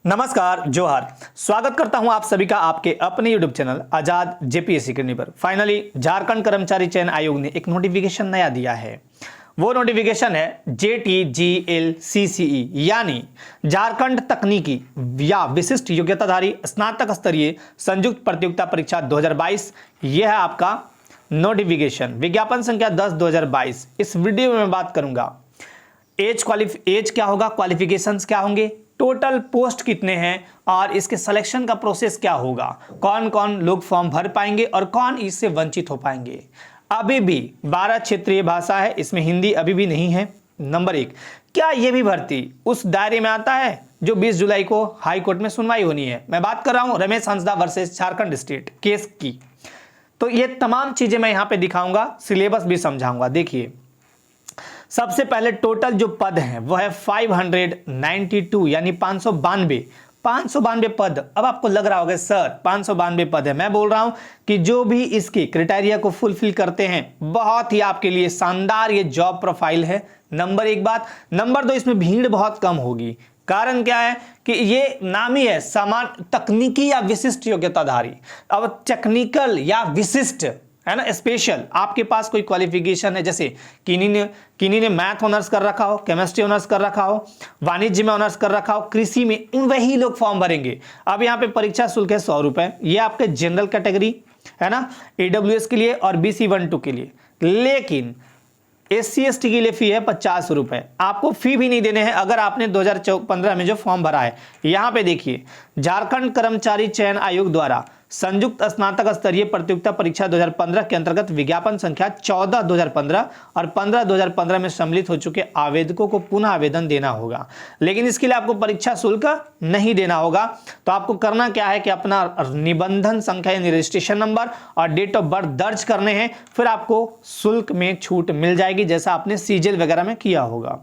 नमस्कार, जोहार। स्वागत करता हूं आप सभी का आपके अपने YouTube चैनल आजाद जेपीएससी करने पर। फाइनली झारखंड कर्मचारी चयन आयोग ने एक नोटिफिकेशन नया दिया है। वो नोटिफिकेशन है JTGLCCE यानी झारखंड तकनीकी या विशिष्ट योग्यताधारी स्नातक स्तरीय संयुक्त प्रतियोगिता परीक्षा 2022। यह है आपका नोटिफिकेशन, विज्ञापन संख्या 10/2022। इस वीडियो में मैं बात करूंगा एज क्या होगा, क्वालिफिकेशंस क्या होंगे, टोटल पोस्ट कितने हैं और इसके सिलेक्शन का प्रोसेस क्या होगा, कौन कौन लोग फॉर्म भर पाएंगे और कौन इससे वंचित हो पाएंगे। अभी भी 12 क्षेत्रीय भाषा है, इसमें हिंदी अभी भी नहीं है। नंबर 1, क्या यह भी भर्ती उस दायरे में आता है जो 20 जुलाई को हाई कोर्ट में सुनवाई होनी है। मैं बात कर रहा हूं Ramesh Hansda versus Jharkhand state case की। तो ये तमाम चीजें मैं यहां पे दिखाऊंगा, सिलेबस भी समझाऊंगा। देखिए, सबसे पहले टोटल जो पद हैं वो है 592 यानी 592 पद। अब आपको लग रहा होगा सर 592 पद है। मैं बोल रहा हूं कि जो भी इसकी क्राइटेरिया को फुलफिल करते हैं, बहुत ही आपके लिए शानदार ये जॉब प्रोफाइल है। नंबर 1 बात। नंबर 2, इसमें भीड़ बहुत कम होगी। कारण क्या है कि ये नाम ही है सामान्य तकनीकी या विशिष्ट योग्यताधारी। अब टेक्निकल या विशिष्ट है ना, स्पेशल आपके पास कोई क्वालिफिकेशन है, जैसे किन्हीं ने मैथ ऑनर्स कर रखा हो, केमिस्ट्री ऑनर्स कर रखा हो, वाणिज्य में ऑनर्स कर रखा हो, कृषि में, वही लोग फॉर्म भरेंगे। अब यहाँ पे परीक्षा शुल्क है 100 रुपए। ये आपके जनरल कैटेगरी है ना, AWS के लिए और BC 1-2 के लिए। लेकिन SC ST के लिए फी है 50 रुपए। आपको फी भी नहीं देने हैं अगर आपने 2015 में जो फॉर्म भरा है। यहाँ पे देखिए, झारखंड कर्मचारी चयन आयोग द्वारा संयुक्त स्नातक स्तरीय प्रतियोगिता परीक्षा 2015 के अंतर्गत विज्ञापन संख्या 14/2015 और 15/2015 में सम्मिलित हो चुके आवेदकों को पुनः आवेदन देना होगा। लेकिन इसके लिए आपको परीक्षा शुल्क नहीं देना होगा। तो आपको करना क्या है कि अपना निबंधन संख्या यानी रजिस्ट्रेशन नंबर और डेट ऑफ बर्थ दर्ज करने हैं, फिर आपको शुल्क में छूट मिल जाएगी, जैसा आपने सीजीएल वगैरह में किया होगा।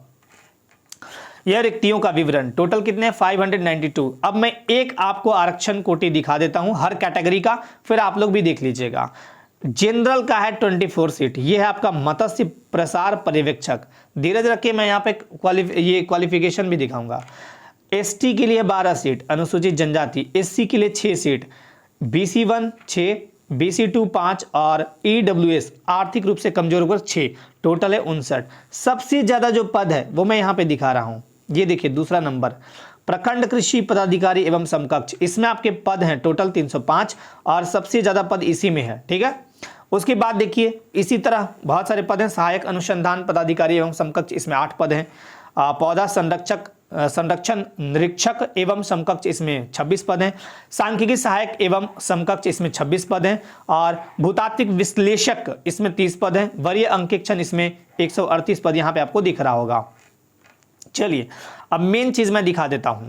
यह रिक्तियों का विवरण टोटल कितने 592। अब मैं एक आपको आरक्षण कोटि दिखा देता हूं हर कैटेगरी का, फिर आप लोग भी देख लीजिएगा। जनरल का है 24 सीट। यह है आपका मत्स्य प्रसार पर्यवेक्षक। धीरज रखिए, मैं यहाँ पे क्वालिफिकेशन भी दिखाऊंगा। ST के लिए 12 सीट, अनुसूचित जनजाति। SC के लिए 6 सीट, BC 1 6, BC 2 5 और EWS आर्थिक रूप से कमजोर वर्ग 6। टोटल है 59। सबसे ज्यादा जो पद है वो मैं यहाँ पे दिखा रहा हूं। ये देखिए, दूसरा नंबर प्रखंड कृषि पदाधिकारी एवं समकक्ष। इसमें आपके पद हैं टोटल 305 और सबसे ज्यादा पद इसी में है। ठीक है, उसके बाद देखिए इसी तरह बहुत सारे पद हैं। सहायक अनुसंधान पदाधिकारी एवं समकक्ष, इसमें 8 पद हैं। पौधा संरक्षण निरीक्षक एवं समकक्ष, इसमें 26 पद हैं। सांख्यिकी सहायक एवं समकक्ष, इसमें 26 पद हैं। और भूतात्विक विश्लेषक, इसमें 30 पद हैं। वरीय अंकेक्षण, इसमें 138 पद यहाँ पे आपको दिख रहा होगा। चलिए, अब मेन चीज मैं दिखा देता हूं।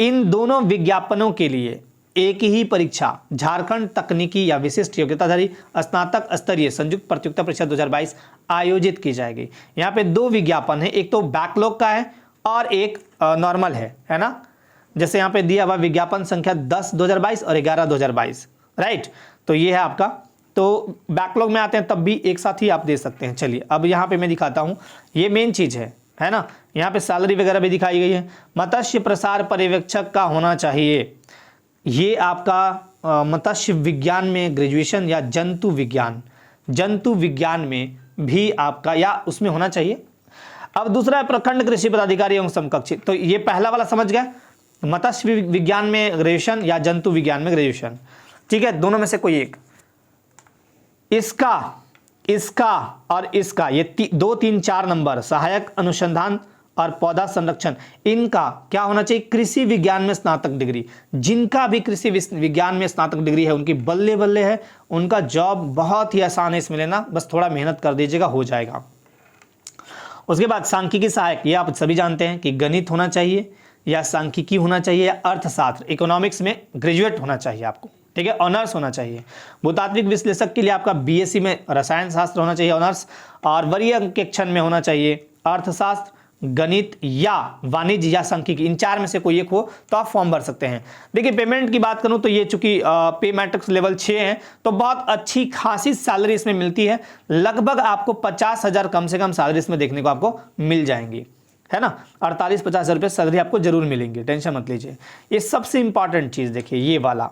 इन दोनों विज्ञापनों के लिए एक ही परीक्षा झारखंड तकनीकी या विशिष्ट योग्यताधारी स्नातक स्तरीय संयुक्त प्रतियोगिता परीक्षा 2022 आयोजित की जाएगी। यहाँ पे 2 विज्ञापन है, एक तो बैकलॉग का है और एक नॉर्मल है ना। जैसे यहाँ पे दिया हुआ विज्ञापन संख्या 10/2022 और 11/2022, राइट। तो ये है आपका। तो बैकलॉग में आते हैं तब भी एक साथ ही आप दे सकते हैं। चलिए, अब यहाँ पे मैं दिखाता हूँ, ये मेन चीज है ना। यहाँ पे सैलरी वगैरह भी दिखाई गई है। मत्स्य प्रसार पर्यवेक्षक का होना चाहिए। ये आपका मत्स्य विज्ञान में ग्रेजुएशन या जंतु विज्ञान में भी आपका या उसमें होना चाहिए। अब दूसरा है प्रखंड कृषि पदाधिकारी एवं समकक्ष। तो ये पहला वाला समझ गए, मत्स्य विज्ञान में ग्रेजुएशन या जंतु विज्ञान में ग्रेजुएशन। ठीक है, दोनों में से कोई एक। इसका और इसका, ये 2 3 4 नंबर सहायक अनुसंधान और पौधा संरक्षण, इनका क्या होना चाहिए, कृषि विज्ञान में स्नातक डिग्री। जिनका भी कृषि विज्ञान में स्नातक डिग्री है उनकी बल्ले बल्ले है, उनका जॉब बहुत ही आसान है इसमें लेना, बस थोड़ा मेहनत कर दीजिएगा, हो जाएगा। उसके बाद सांख्यिकी सहायक, ये आप सभी जानते हैं कि गणित होना चाहिए या सांख्यिकी होना चाहिए या अर्थशास्त्र, इकोनॉमिक्स में ग्रेजुएट होना चाहिए आपको। ठीक है, ऑनर्स होना चाहिए। भूतात्विक विश्लेषक के लिए आपका BSc में रसायन शास्त्र होना चाहिए ऑनर्स, और वरीय अंकेक्षण में होना चाहिए अर्थशास्त्र, गणित या वाणिज्य या सांख्यिकी। इन 4 में से कोई एक हो तो आप फॉर्म भर सकते हैं। देखिए, पेमेंट की बात करूं तो ये चूंकि पे मैट्रिक्स लेवल 6 है तो बहुत अच्छी खासी सैलरी इसमें मिलती है। लगभग आपको 50,000 कम से कम सैलरी इसमें देखने को आपको मिल जाएंगी, है ना। 48-50 रुपये सैलरी आपको जरूर मिलेंगे, टेंशन मत लीजिए। ये सबसे इंपॉर्टेंट चीज़ देखिए, ये वाला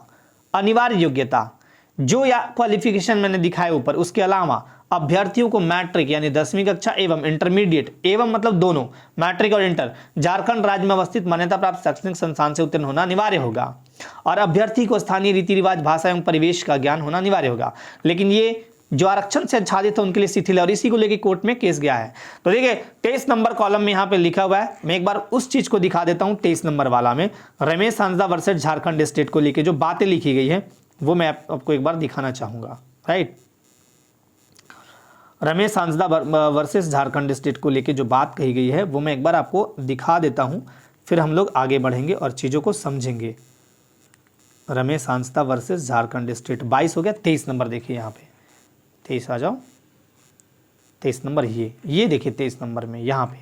अनिवार्य योग्यता जो या क्वालिफिकेशन मैंने दिखाया ऊपर, उसके अलावा अभ्यर्थियों को मैट्रिक यानी 10वीं कक्षा एवं इंटरमीडिएट, एवं मतलब दोनों मैट्रिक और इंटर, झारखंड राज्य में अवस्थित मान्यता प्राप्त शैक्षणिक संस्थान से उत्तीर्ण होना अनिवार्य होगा। और अभ्यर्थी को स्थानीय रीति रिवाज, भाषा एवं परिवेश का ज्ञान होना अनिवार्य होगा। लेकिन ये जो आरक्षण से आच्छादित है उनके लिए शिथिल है, और इसी को लेकर कोर्ट में केस गया है। तो देखिए 23 नंबर कॉलम में यहाँ पे लिखा हुआ है, मैं एक बार उस चीज को दिखा देता हूँ। 23 नंबर वाला में रमेश हांसदा वर्सेस झारखंड स्टेट को लेकर जो बातें लिखी गई है वो मैं आपको एक बार दिखाना चाहूंगा। Right, Ramesh Hansda versus Jharkhand state को लेकर जो बात कही गई है वो मैं एक बार आपको दिखा देता हूं, फिर हम लोग आगे बढ़ेंगे और चीज़ों को समझेंगे। रमेश हांसदा वर्सेस झारखंड स्टेट 22 हो गया। 23 नंबर देखिए यहाँ पे, 23 आ जाओ। 23 नंबर ये देखिए 23 नंबर में यहाँ पे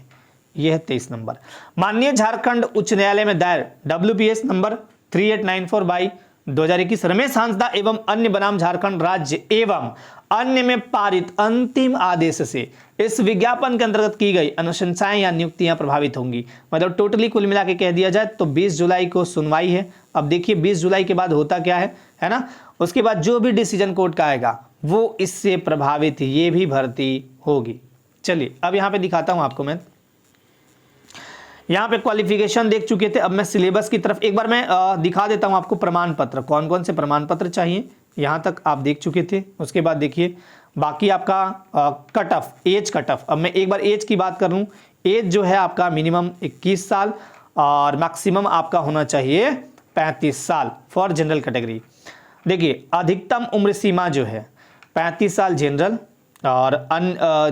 ये है 23 नंबर। माननीय झारखंड उच्च न्यायालय में दायर WPS नंबर 3894/2021 रमेश हांसदा एवं अन्य बनाम झारखंड राज्य एवं अन्य में पारित अंतिम आदेश से इस विज्ञापन के अंतर्गत की गई अनुशंसाएं या नियुक्तियां प्रभावित होंगी। मतलब टोटली कुल मिला के कह दिया जाए तो 20 जुलाई को सुनवाई है। अब देखिए 20 जुलाई के बाद होता क्या है ना, उसके बाद जो भी डिसीजन कोर्ट का आएगा वो इससे प्रभावित ये भी भर्ती होगी। चलिए अब यहां पे दिखाता हूं आपको। मैं यहां पे क्वालिफिकेशन देख चुके थे, अब मैं सिलेबस की तरफ एक बार मैं दिखा देता हूं आपको। प्रमाण पत्र, कौन कौन से प्रमाण पत्र चाहिए यहां तक आप देख चुके थे। उसके बाद देखिए बाकी आपका cut off, age cut off. अब मैं एक बार एज की बात कर लूं, एज जो है आपका मिनिमम 21 साल और मैक्सिमम आपका होना चाहिए 35 साल फॉर जनरल कैटेगरी। देखिए अधिकतम उम्र सीमा जो है 35 साल जनरल, और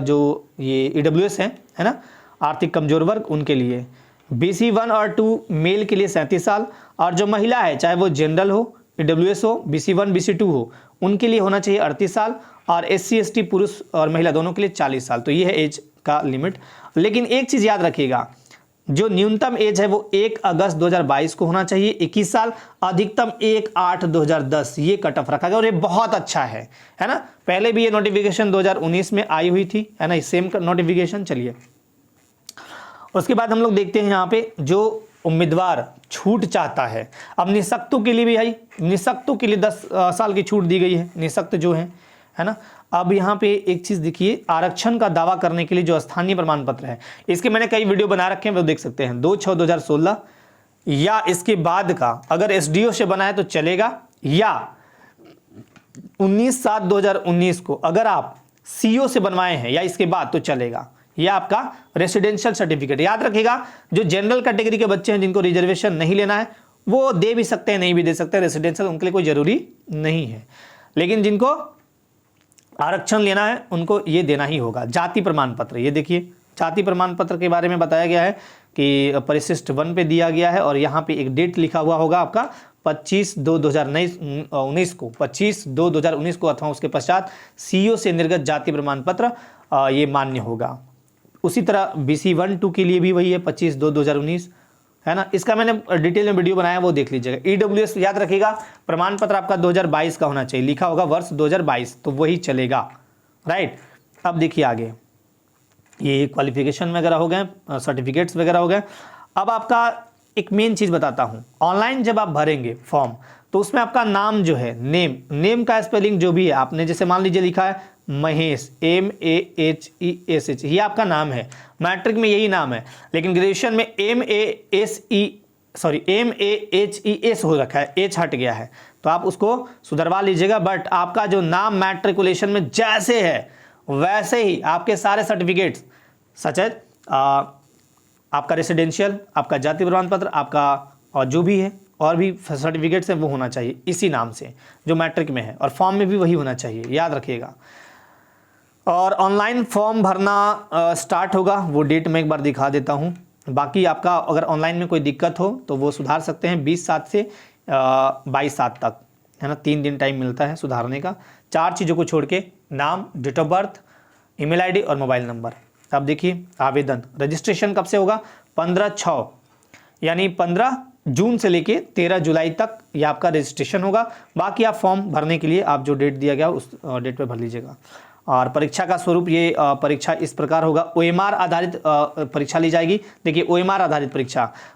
जो ये EWS है ना, आर्थिक कमजोर वर्ग, उनके लिए BC 1 और 2 मेल के लिए 37 साल, और जो महिला है चाहे वो जनरल हो, EWS हो, BC 1 BC 2 हो, उनके लिए होना चाहिए 38 साल, और SC ST पुरुष और महिला दोनों के लिए 40 साल। तो ये है एज का लिमिट। लेकिन एक चीज़ याद रखिएगा, जो न्यूनतम एज है वो 1 अगस्त 2022 को होना चाहिए 21 साल, अधिकतम 1/8/2010 ये कट ऑफ रखा गया, और ये बहुत अच्छा है ना। पहले भी ये नोटिफिकेशन 2019 में आई हुई थी, है ना, सेम नोटिफिकेशन। चलिए उसके बाद हम लोग देखते हैं यहाँ पे जो उम्मीदवार छूट चाहता है। अब निःशक्तों के लिए भी है, निःशक्तों के लिए 10 साल की छूट दी गई है, निःशक्त जो है ना। अब यहाँ पे एक चीज देखिए, आरक्षण का दावा करने के लिए जो स्थानीय प्रमाण पत्र है, इसके मैंने कई वीडियो बना रखे हैं, वो देख सकते हैं। 2/6/2016 या इसके बाद का अगर SDO से बना है तो चलेगा, या 19/7/2019 को अगर आप CO से बनवाए हैं या इसके बाद तो चलेगा। यह आपका रेसिडेंशियल सर्टिफिकेट। याद रखिएगा जो जनरल कैटेगरी के बच्चे हैं जिनको रिजर्वेशन नहीं लेना है वो दे भी सकते हैं, नहीं भी दे सकते, रेसिडेंशियल उनके लिए कोई जरूरी नहीं है। लेकिन जिनको आरक्षण लेना है उनको ये देना ही होगा। जाति प्रमाण पत्र, ये देखिए जाति प्रमाण पत्र के बारे में बताया गया है कि परिशिष्ट 1 पे दिया गया है, और यहाँ पे एक डेट लिखा हुआ होगा आपका 25/2/2019 को, 25/2/2019 को, अथवा उसके पश्चात CO से निर्गत जाति प्रमाण पत्र ये मान्य होगा। उसी तरह BC 1 2 के लिए भी वही है 25/2/2019, है ना। इसका मैंने डिटेल में वीडियो बनाया, वो देख लीजिएगा। EWS याद रखिएगा प्रमाण पत्र आपका 2022 का होना चाहिए, लिखा होगा वर्ष 2022, तो वही चलेगा। राइट, अब देखिए आगे ये क्वालिफिकेशन वगैरह हो गए, सर्टिफिकेट्स वगैरह हो गए। अब आपका एक मेन चीज बताता हूं, ऑनलाइन जब आप भरेंगे फॉर्म तो उसमें आपका नाम जो है, नेम का स्पेलिंग जो भी है, आपने जैसे मान लीजिए लिखा है महेश, MAHESH, ये आपका नाम है। मैट्रिक में यही नाम है, लेकिन ग्रेजुएशन में MAHES हो रखा है, H हट गया है, तो आप उसको सुधरवा लीजिएगा। बट आपका जो नाम मैट्रिकुलेशन में जैसे है वैसे ही आपके सारे सर्टिफिकेट्स सच है, आपका रेसिडेंशियल, आपका जाति प्रमाण पत्र, आपका और जो भी है और भी सर्टिफिकेट्स हैं वो होना चाहिए इसी नाम से जो मैट्रिक में है, और फॉर्म में भी वही होना चाहिए, याद रखिएगा। और ऑनलाइन फॉर्म भरना स्टार्ट होगा, वो डेट मैं एक बार दिखा देता हूँ। बाकी आपका अगर ऑनलाइन में कोई दिक्कत हो तो वो सुधार सकते हैं 20/7 से 22/7 तक, है ना। 3 दिन टाइम मिलता है सुधारने का। 4 चीज़ों को छोड़ के नाम, date of birth, email ID और मोबाइल नंबर। अब देखिए आवेदन रजिस्ट्रेशन कब से होगा, 15/6 यानी 15 जून से लेके 13 जुलाई तक ये आपका रजिस्ट्रेशन होगा। बाकी आप फॉर्म भरने के लिए आप जो डेट दिया गया उस डेट पे भर लीजिएगा। और परीक्षा का स्वरूप ये परीक्षा इस प्रकार होगा, OMR आधारित परीक्षा ली जाएगी। देखिए OMR आधारित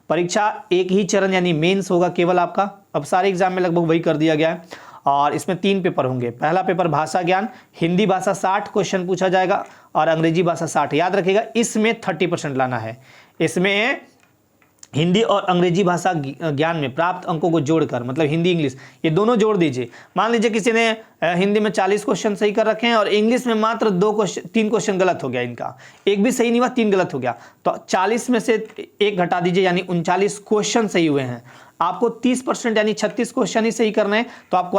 परीक्षा एक ही चरण यानी मेंस होगा केवल आपका। अब सारे एग्जाम में लगभग वही कर दिया गया है और इसमें 3 पेपर होंगे। पहला पेपर भाषा ज्ञान, हिंदी भाषा 60 क्वेश्चन पूछा जाएगा और अंग्रेजी भाषा 60। याद रखिएगा इसमें 30% लाना है। इसमें हिंदी और अंग्रेजी भाषा ज्ञान में प्राप्त अंकों को जोड़कर, मतलब हिंदी इंग्लिश ये दोनों जोड़ दीजिए। मान लीजिए किसी ने हिंदी में 40 क्वेश्चन सही कर रखे हैं और इंग्लिश में मात्र 3 क्वेश्चन गलत हो गया, इनका एक भी सही नहीं हुआ, 3 गलत हो गया, तो 40 में से 1 घटा दीजिए यानी 39 क्वेश्चन सही हुए हैं। आपको 30% यानी 36 क्वेश्चन ही सही करने हैं तो आप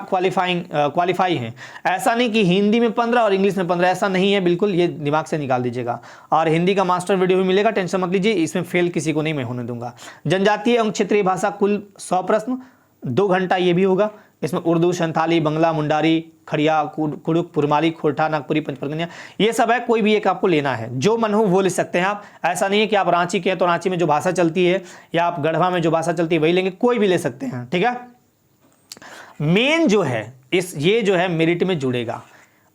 क्वालिफाई हैं। ऐसा नहीं कि हिंदी में 15 और इंग्लिश में 15, ऐसा नहीं है बिल्कुल, ये दिमाग से निकाल दीजिएगा। और हिंदी का मास्टर वीडियो भी मिलेगा, टेंशन मत लीजिए, इसमें फेल किसी को नहीं मैं होने दूंगा। जनजातीय एवं क्षेत्रीय भाषा कुल 100 प्रश्न, 2 घंटा ये भी होगा। इसमें उर्दू, संथाली, बंगला, मुंडारी, खड़िया, कुड़ुक, पुरमाली, खोरठा, नागपुरी, पंचपरगनिया ये सब है। कोई भी एक आपको लेना है, जो मन हो वो ले सकते हैं आप। ऐसा नहीं है कि आप रांची के हैं तो रांची में जो भाषा चलती है या आप गढ़वा में जो भाषा चलती है वही लेंगे, कोई भी ले सकते हैं, ठीक है। मेन जो है ये जो है मेरिट में जुड़ेगा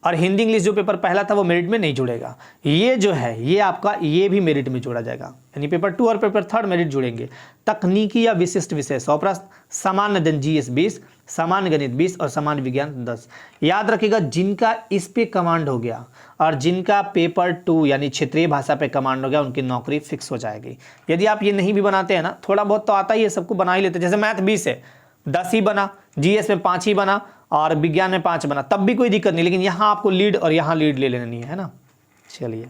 और हिंदी इंग्लिश जो पेपर पहला था वो मेरिट में नहीं जुड़ेगा। ये जो है ये आपका ये भी मेरिट में जोड़ा जाएगा, यानी पेपर 2 और पेपर 3 मेरिट जुड़ेंगे। तकनीकी या विशिष्ट विषय 100 प्रश्न, सामान्य अध्ययन GS 20, सामान्य गणित 20 और सामान्य विज्ञान 10। याद रखिएगा जिनका इस पे कमांड हो गया और जिनका पेपर 2 यानी क्षेत्रीय भाषा पे कमांड हो गया उनकी नौकरी फिक्स हो जाएगी। यदि आप ये नहीं भी बनाते हैं ना, थोड़ा बहुत तो आता ही है, सबको बना ही लेते हैं। जैसे मैथ 20 है, 10 ही बना, GS में 5 ही बना और विज्ञान में 5 बना, तब भी कोई दिक्कत नहीं, लेकिन यहाँ आपको लीड और यहाँ लीड ले लेनी है ना। चलिए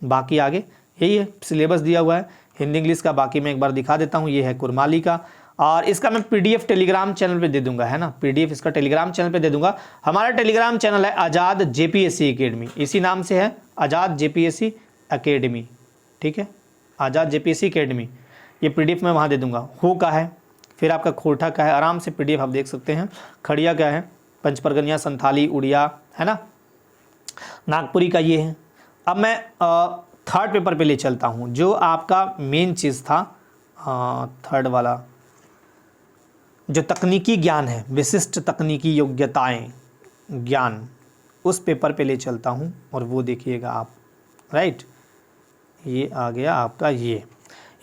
बाकी आगे यही है, सिलेबस दिया हुआ है हिंदी इंग्लिश का। बाकी मैं एक बार दिखा देता हूँ, ये है कुरमाली का और इसका मैं PDF टेलीग्राम चैनल पे दे दूंगा, है ना। PDF इसका टेलीग्राम चैनल पे दे दूंगा। हमारा टेलीग्राम चैनल है आज़ाद JPSC एकेडमी, इसी नाम से है, आज़ाद JPSC एकेडमी, ठीक है, आज़ाद JPSC एकेडमी। ये PDF मैं वहाँ दे दूंगा। हो का है, फिर आपका खोरठा का है, आराम से PDF आप देख सकते हैं। खड़िया का है, पंचपरगनिया, संथाली, उड़िया, है ना, नागपुरी का ये है। अब मैं 3rd पेपर पे ले चलता हूँ, जो आपका मेन चीज़ था 3rd वाला, जो तकनीकी ज्ञान है, विशिष्ट तकनीकी योग्यताएं ज्ञान, उस पेपर पे ले चलता हूँ और वो देखिएगा आप, राइट। ये आ गया आपका, ये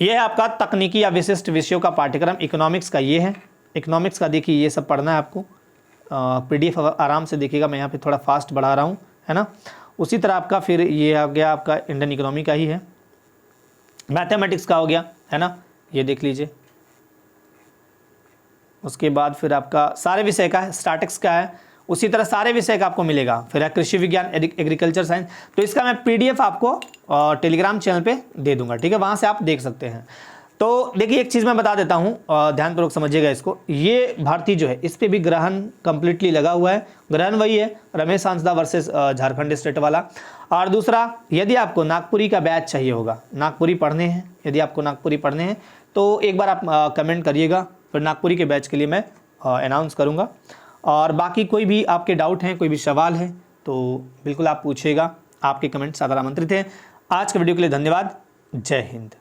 है आपका तकनीकी या विशिष्ट विषयों का पाठ्यक्रम। इकोनॉमिक्स का ये है, इकोनॉमिक्स का देखिए ये सब पढ़ना है आपको। PDF आराम से देखिएगा, मैं यहाँ पे थोड़ा फास्ट बढ़ा रहा हूँ, है ना। उसी तरह आपका फिर ये आ गया आपका इंडियन इकोनॉमी का ही है। मैथमेटिक्स का हो गया, है ना, ये देख लीजिए। उसके बाद फिर आपका सारे विषय का है, स्टैटिक्स का है, उसी तरह सारे विषय का आपको मिलेगा। फिर है कृषि विज्ञान, एग्रीकल्चर साइंस, तो इसका मैं PDF आपको टेलीग्राम चैनल पे दे दूंगा, ठीक है, वहाँ से आप देख सकते हैं। तो देखिए एक चीज़ मैं बता देता हूँ, ध्यानपूर्वक समझिएगा इसको। ये भारतीय जो है इस पर भी ग्रहण कंप्लीटली लगा हुआ है। ग्रहण वही है, रमेश हांसदा वर्सेस झारखंड स्टेट वाला। और दूसरा, यदि आपको नागपुरी का बैच चाहिए होगा, नागपुरी पढ़ने हैं, यदि आपको नागपुरी पढ़ने हैं तो एक बार आप कमेंट करिएगा, फिर नागपुरी के बैच के लिए मैं अनाउंस करूँगा। और बाकी कोई भी आपके डाउट हैं, कोई भी सवाल है तो बिल्कुल आप पूछिएगा, आपके कमेंट सादर आमंत्रित हैं। आज के वीडियो के लिए धन्यवाद। जय हिंद।